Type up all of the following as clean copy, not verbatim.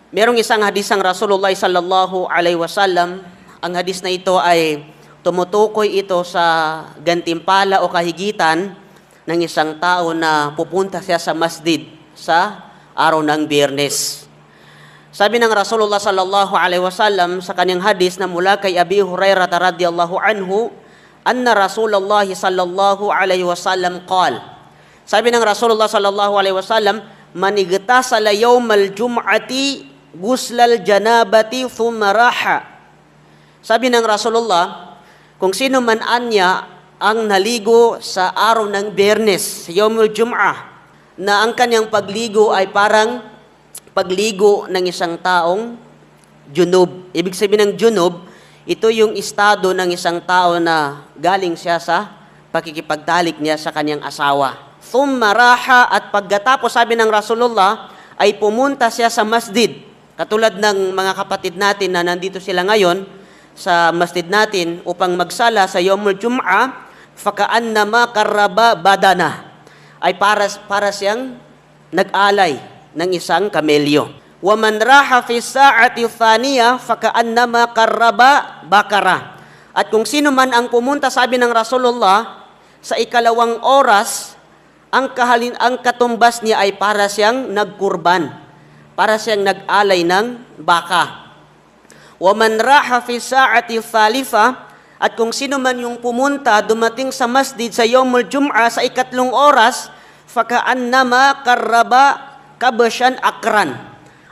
Merong isang hadis ng Rasulullah sallallahu alaihi wasallam. Ang hadis na ito ay tumutukoy ito sa gantimpala o kahigitan ng isang tao na pupunta siya sa masjid sa araw ng Biyernes. Sabi ng Rasulullah sallallahu alaihi wasallam sa kanyang hadis na mula kay Abi Hurairah radhiyallahu anhu, anna Rasulullah sallallahu alaihi wasallam qala. Sabi ng Rasulullah sallallahu alaihi wasallam, man igtasala yawmal jum'ati guslal janabati thumma raha. Sabi ng Rasulullah, kung sino man anya ang naligo sa araw ng Biyernes, Yawmul Jum'ah, na ang kanyang pagligo ay parang pagligo ng isang taong junub. Ibig sabihin ng junub, ito yung estado ng isang tao na galing siya sa pakikipagtalik niya sa kanyang asawa. Thumma raha, at pagkatapos sabi ng Rasulullah ay pumunta siya sa masjid. Katulad ng mga kapatid natin na nandito sila ngayon sa masjid natin upang magsala sa Yawmul Jum'ah, fakaannama karraba badana, ay para siyang nag-alay ng isang kamelyo. Wa man raha fi sa'ati thaniya fakaannama karraba bakara. At kung sino man ang pumunta, sabi ng Rasulullah, sa ikalawang oras, ang katumbas niya ay para siyang nagkurban, para siyang nag-alay ng baka. Wa man raha fi sa'ati thalitha, at kung sino man yung pumunta, dumating sa masjid sa Yawmul Jum'ah sa ikatlong oras, fakaannama karraba kabasyan akran,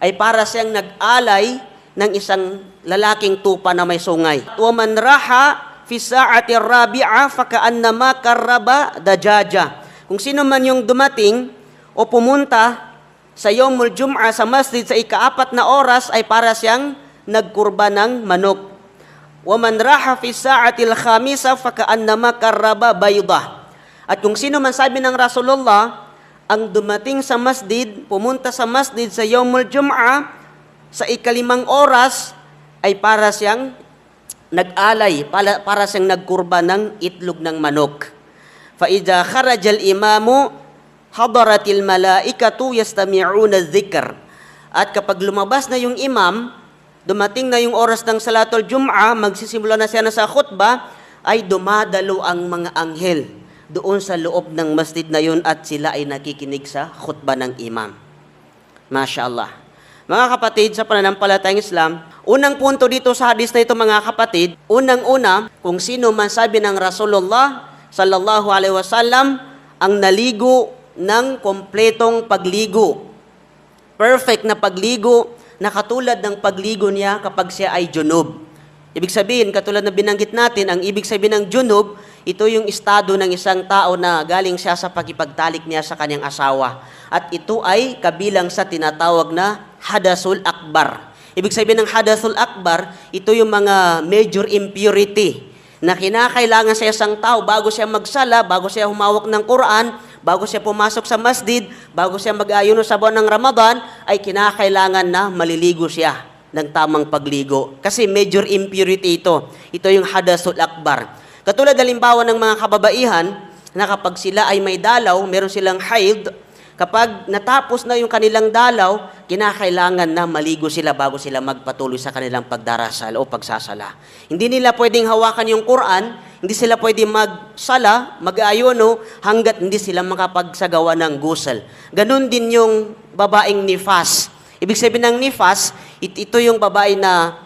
ay para siyang nag-alay ng isang lalaking tupa na may sungay. Wa man raha fi sa'ati rabi'a fakaannama karraba dajaja. Kung sino man yung dumating o pumunta sa Yawmul Jum'ah sa masjid sa ika-4 na oras, ay para siyang nagkurba ng manok. Wa man raha fi sa'atil khamisa fakaannama karraba bayda. At kung sino man, sabi ng Rasulullah, ang dumating sa masjid, pumunta sa masjid sa Yawmul Jum'ah sa ika-5 oras, ay para siyang nag-alay, para siyang nagkurba ng itlog ng manok. Fa idza kharaja al-imamu hadaratil malaikatu yastami'una adh-dhikr. At kapag lumabas na yung imam, dumating na yung oras ng Salatul Jum'ah, magsisimula na siya na sa khutbah, ay dumadalo ang mga anghel doon sa loob ng masjid na yun at sila ay nakikinig sa khutbah ng imam. MashaAllah. Mga kapatid, sa pananampalatayang Islam, unang punto dito sa hadis na ito, mga kapatid, unang-una, kung sino man, sabi ng Rasulullah sallallahu alaihi wasallam, ang naligo ng kompletong pagligo, perfect na pagligo, na katulad ng pagligo niya kapag siya ay junub. Ibig sabihin, katulad na binanggit natin, ang ibig sabihin ng junub, ito yung estado ng isang tao na galing siya sa pakipagtalik niya sa kanyang asawa. At ito ay kabilang sa tinatawag na hadasul akbar. Ibig sabihin ng hadasul akbar, ito yung mga major impurity na kinakailangan sa isang tao bago siya magsala, bago siya humawak ng Quran, bago siya pumasok sa masjid, bago siya mag-ayuno sa buwan ng Ramadan, ay kinakailangan na maliligo siya ng tamang pagligo. Kasi major impurity ito. Ito yung hadasul akbar. Katulad halimbawa ng mga kababaihan na kapag sila ay may dalaw, meron silang haid, kapag natapos na yung kanilang dalaw, kinakailangan na maligo sila bago sila magpatuloy sa kanilang pagdarasal o pagsasala. Hindi nila pwedeng hawakan yung Quran, hindi sila pwedeng magsala, mag-ayuno, hanggat hindi sila makapagsagawa ng gusal. Ganon din yung babaeng nifas. Ibig sabihin ng nifas, ito yung babae na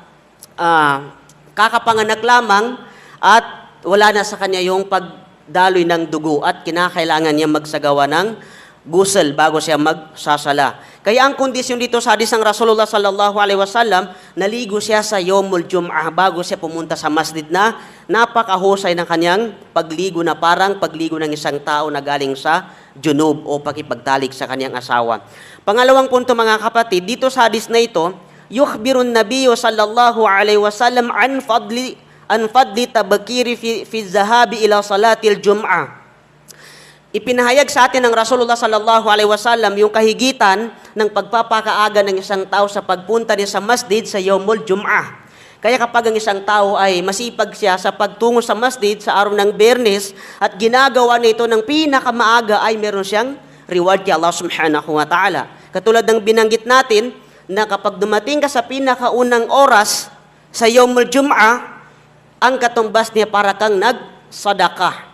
kakapanganak lamang at wala na sa kanya yung pagdaloy ng dugo at kinakailangan niya magsagawa ng gusal bago siya magsasala. Kaya ang kondisyon dito sa hadis ng Rasulullah sallallahu alaihi wasallam, naligo siya sa Yawmul Jum'ah bago siya pumunta sa masjid na napakahusay ng kanyang pagligo na parang pagligo ng isang tao na galing sa junub o pakipagtalik sa kanyang asawa. Pangalawang punto, mga kapatid, dito sa hadis na ito, yukhbirun nabiyyu sallallahu alaihi wasallam an fadli tabakiri fi zahabi ila salatil Jum'ah. Ipinahayag sa atin ng Rasulullah sallallahu alaihi wasallam yung kahigitan ng pagpapakaaga ng isang tao sa pagpunta niya sa masjid sa Yawmul Jum'ah. Kaya kapag ang isang tao ay masipag siya sa pagtungo sa masjid sa araw ng Biyernes at ginagawa nito ng pinakamaaga, ay meron siyang reward kay Allah subhanahu wa ta'ala. Katulad ng binanggit natin na kapag dumating ka sa pinakaunang oras sa Yawmul Jum'ah, ang katumbas niya para kang nagsadaka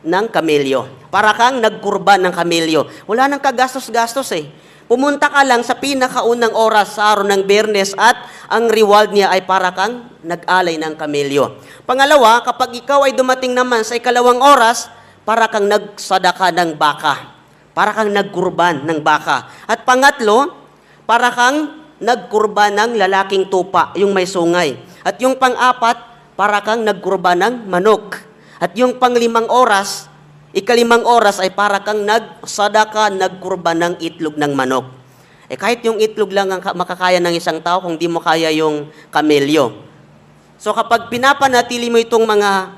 ng kamelyo. Para kang nagkurban ng kamelyo. Wala nang kagastos-gastos eh. Pumunta ka lang sa pinakaunang oras sa araw ng Biyernes at ang reward niya ay para kang nag-alay ng kamelyo. Pangalawa, kapag ikaw ay dumating naman sa ikalawang oras, para kang nagsadaka ng baka. Para kang nagkurban ng baka. At pangatlo, para kang nagkurban ng lalaking tupa, yung may sungay. At yung pang-apat, para kang nagkurban ng manok. At yung pang-limang oras, ikalimang oras ay para kang nagsadaka, nagkurban ng itlog ng manok. Kahit yung itlog lang ang makakaya ng isang tao kung di mo kaya yung kamelyo. So kapag pinapanatili mo itong mga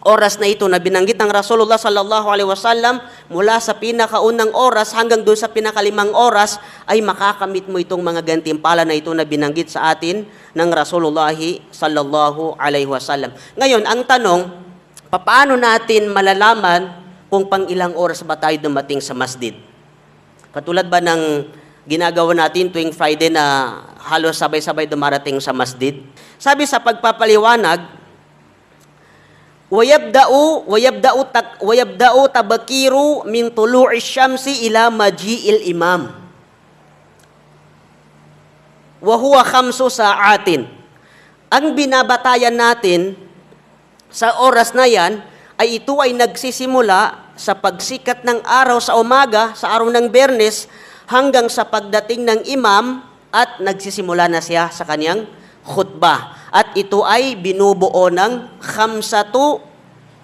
oras na ito na binanggit ng Rasulullah sallallahu alaihi wasallam, mula sa pinakaunang oras hanggang doon sa pinakalimang oras, ay makakamit mo itong mga gantimpala na ito na binanggit sa atin ng Rasulullah sallallahu alaihi wasallam. Ngayon, ang tanong, paano natin malalaman kung pang ilang oras ba tayo dumating sa masjid? Katulad ba ng ginagawa natin tuwing Friday na halos sabay-sabay dumarating sa masjid? Sabi sa pagpapaliwanag, wayabda'u tabakiru min tulu'i syamsi ila maji'il imam. Wa huwa khamsu sa'atin. Ang binabatayan natin sa oras na yan ay ito ay nagsisimula sa pagsikat ng araw sa umaga, sa araw ng Biyernes, hanggang sa pagdating ng imam at nagsisimula na siya sa kanyang khutbah. At ito ay binubuo ng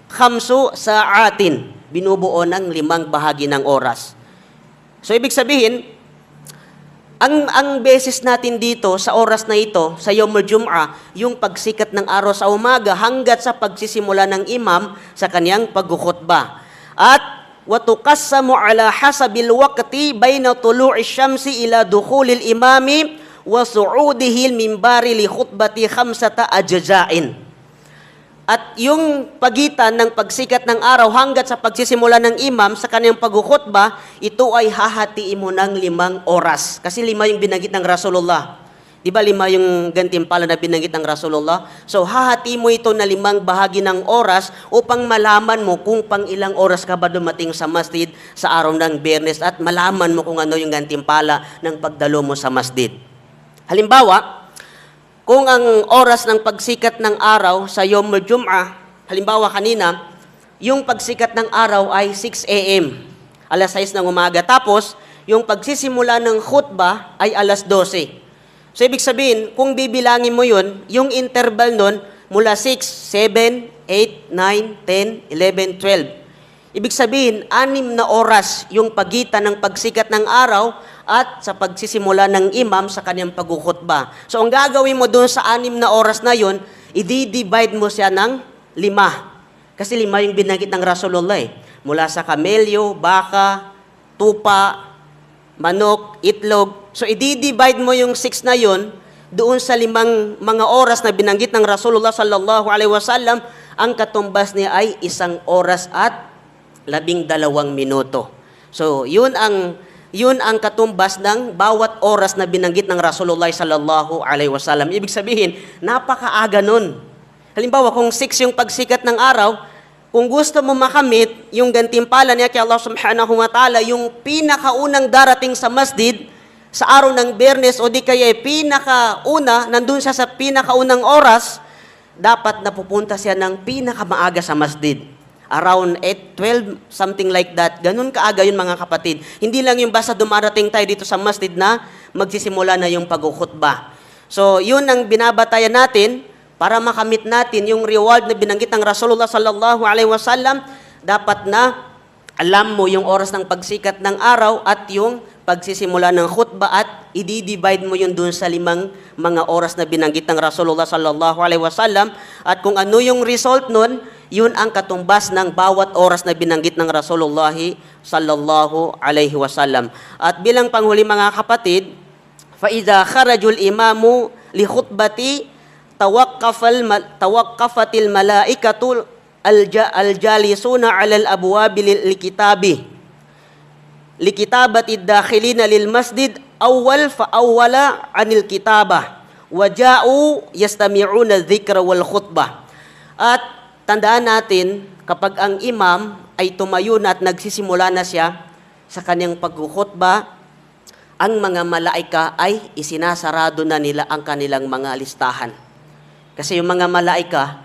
khamsu sa'atin. Binubuo ng 5 bahagi ng oras. So, ibig sabihin, ang beses natin dito sa oras na ito, sa Yawmul Jum'ah, yung pagsikat ng araw sa umaga hanggat sa pagsisimula ng imam sa kanyang pagkukhutbah. At وَتُقَسَّمُ عَلَى حَسَبِ الْوَقْتِ بَيْنَ طُلُوعِ الشَّمْسِ إِلَى دُخُولِ الْإِمَامِ وَسُعُودِهِ الْمِنْبَارِ لِخُطْبَةِ 5 أَجْزَاءٍ. At yung pagitan ng pagsikat ng araw hanggat sa pagsisimula ng imam sa kanyang pagkukhutbah, ito ay hahatiin mo ng 5 oras. Kasi 5 yung binanggit ng Rasulullah. Di ba 5 yung gantimpala na binanggit ng Rasulullah? So hahati mo ito na 5 bahagi ng oras upang malaman mo kung pang ilang oras ka ba dumating sa masjid sa araw ng Biyernes at malaman mo kung ano yung gantimpala ng pagdalo mo sa masjid. Halimbawa, kung ang oras ng pagsikat ng araw sa Yawmul Jum'ah, halimbawa kanina, yung pagsikat ng araw ay 6 a.m., alas 6 ng umaga. Tapos, yung pagsisimula ng khutbah ay alas 12. So, ibig sabihin, kung bibilangin mo yun, yung interval nun, mula 6, 7, 8, 9, 10, 11, 12. Ibig sabihin, 6 na oras yung pagitan ng pagsikat ng araw at sa pagsisimula ng imam sa kanyang pagkukhutbah. So, ang gagawin mo doon sa 6 na oras na yun, i-divide mo siya ng 5. Kasi 5 yung binanggit ng Rasulullah eh. Mula sa kamelyo, baka, tupa, manok, itlog. So, i-divide mo yung 6 na yun doon sa 5 mga oras na binanggit ng Rasulullah sallallahu alaihi wasallam. Ang katumbas niya ay 1 oras at 12 minuto. So, yun ang katumbas ng bawat oras na binanggit ng Rasulullah sallallahu alaihi wasallam. Ibig sabihin, napakaaga nun. Halimbawa, kung 6 yung pagsikat ng araw, kung gusto mo makamit yung gantimpala niya kay Allah subhanahu wa ta'ala, yung pinakaunang darating sa masjid sa araw ng Biyernes o di kaya pinakauna, nandun siya sa pinakaunang oras, dapat napupunta siya ng pinakamaaga sa masjid. Around 8, 12, something like that. Ganun kaaga yun mga kapatid. Hindi lang yung basta dumarating tayo dito sa masjid na magsisimula na yung pagkukhutbah. So, yun ang binabatayan natin para makamit natin yung reward na binanggit ng Rasulullah sallallahu alaihi wasallam. Dapat na alam mo yung oras ng pagsikat ng araw at yung pagsisimula ng khutbah at i-divide mo yun dun sa 5 mga oras na binanggit ng Rasulullah sallallahu alaihi wasallam. At kung ano yung result nun, yun ang katumbas ng bawat oras na binanggit ng Rasulullah sallallahu alaihi wasallam. At bilang panghuli mga kapatid, فَإِذَا خَرَجُ الْإِمَامُ لِخُطْبَةِ تَوَقَّفَتِ الْمَلَائِكَةُ الْجَالِسُونَ عَلَى الْأَبْوَابِ لِكِتَابَةِ الدَّاخِلِينَ لِلْمَسْجِدِ awwal fa awwala anil kitabah wa ja'u yastami'una dhikra wal khutbah. At tandaan natin, kapag ang imam ay tumayo na at nagsisimula na siya sa kanyang pagkukhutba, ang mga malaika ay isinasarado na nila ang kanilang mga listahan. Kasi yung mga malaika,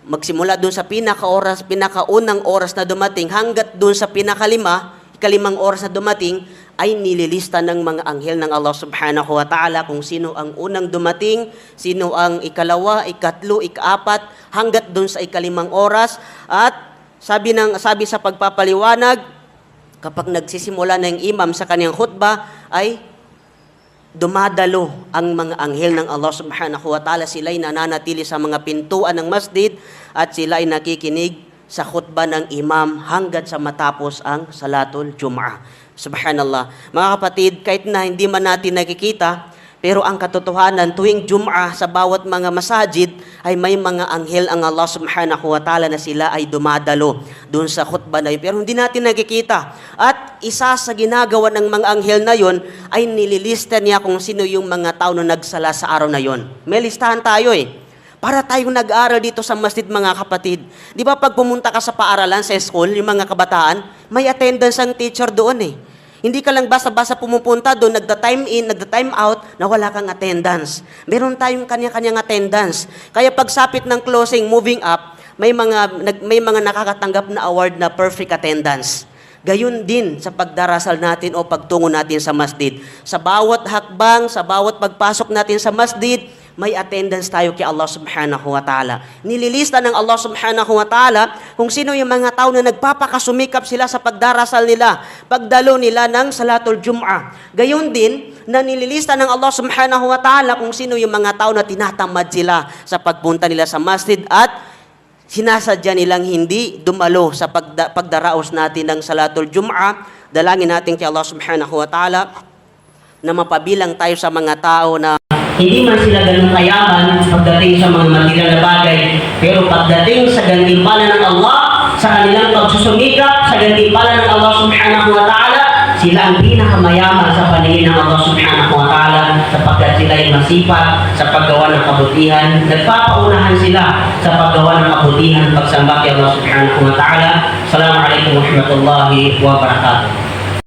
magsimula doon sa pinakaunang oras na dumating, hanggat doon sa ikalimang oras na dumating, ay nililista ng mga anghel ng Allah subhanahu wa ta'ala kung sino ang unang dumating, sino ang ikalawa, ikatlo, ikaapat, hanggat doon sa ikalimang oras. At sabi sa pagpapaliwanag, kapag nagsisimula na yung imam sa kanyang khutbah, ay dumadalo ang mga anghel ng Allah subhanahu wa ta'ala. Sila ay nananatili sa mga pintuan ng masjid at sila ay nakikinig sa khutbah ng imam hanggat sa matapos ang salatul Jum'ah. Subhanallah. Mga kapatid, kahit na hindi man natin nakikita, pero ang katotohanan, tuwing Jum'ah sa bawat mga masajid ay may mga anghel ang Allah subhanahu wa ta'ala na sila ay dumadalo doon sa khutbah na yun. Pero hindi natin nakikita. At isa sa ginagawa ng mga anghel na yun ay nililista niya kung sino yung mga tao na nagsala sa araw na yun. May listahan tayo Para tayong nag-aaral dito sa masjid, mga kapatid. Di ba pag pumunta ka sa paaralan, sa school, yung mga kabataan, may attendance ang teacher doon Hindi ka lang basta-basta pumupunta doon, nagda-time in, nagda-time out, na wala kang attendance. Meron tayong kanya-kanyang attendance. Kaya pagsapit ng closing, moving up, may mga nakakatanggap na award na perfect attendance. Gayun din sa pagdarasal natin o pagtungo natin sa masjid. Sa bawat hakbang, sa bawat pagpasok natin sa masjid, may attendance tayo kay Allah subhanahu wa ta'ala. Nililista ng Allah subhanahu wa ta'ala kung sino yung mga tao na nagpapakasumikap sila sa pagdarasal nila, pagdalo nila ng salatul Jum'ah. Gayon din, na nililista ng Allah subhanahu wa ta'ala kung sino yung mga tao na tinatamad sila sa pagpunta nila sa masjid at sinasadya nilang hindi dumalo sa pagdaraos natin ng salatul Jum'ah. Dalangin natin kay Allah subhanahu wa ta'ala na mapabilang tayo sa mga tao na hindi man sila ganun kayaman pagdating sa mga material na bagay, pero pagdating sa gantimpala ng Allah, sa kanilang pagsusumikap, sa gantimpala ng Allah subhanahu wa ta'ala, sila ang pinakamayaman sa paningin ng Allah subhanahu wa ta'ala sapagkat sila ay masipag sa paggawa ng kabutihan. Nagpapaunahan sila sa paggawa ng kabutihan pagsamba kay Allah subhanahu wa ta'ala. Assalamualaikum warahmatullahi wabarakatuh.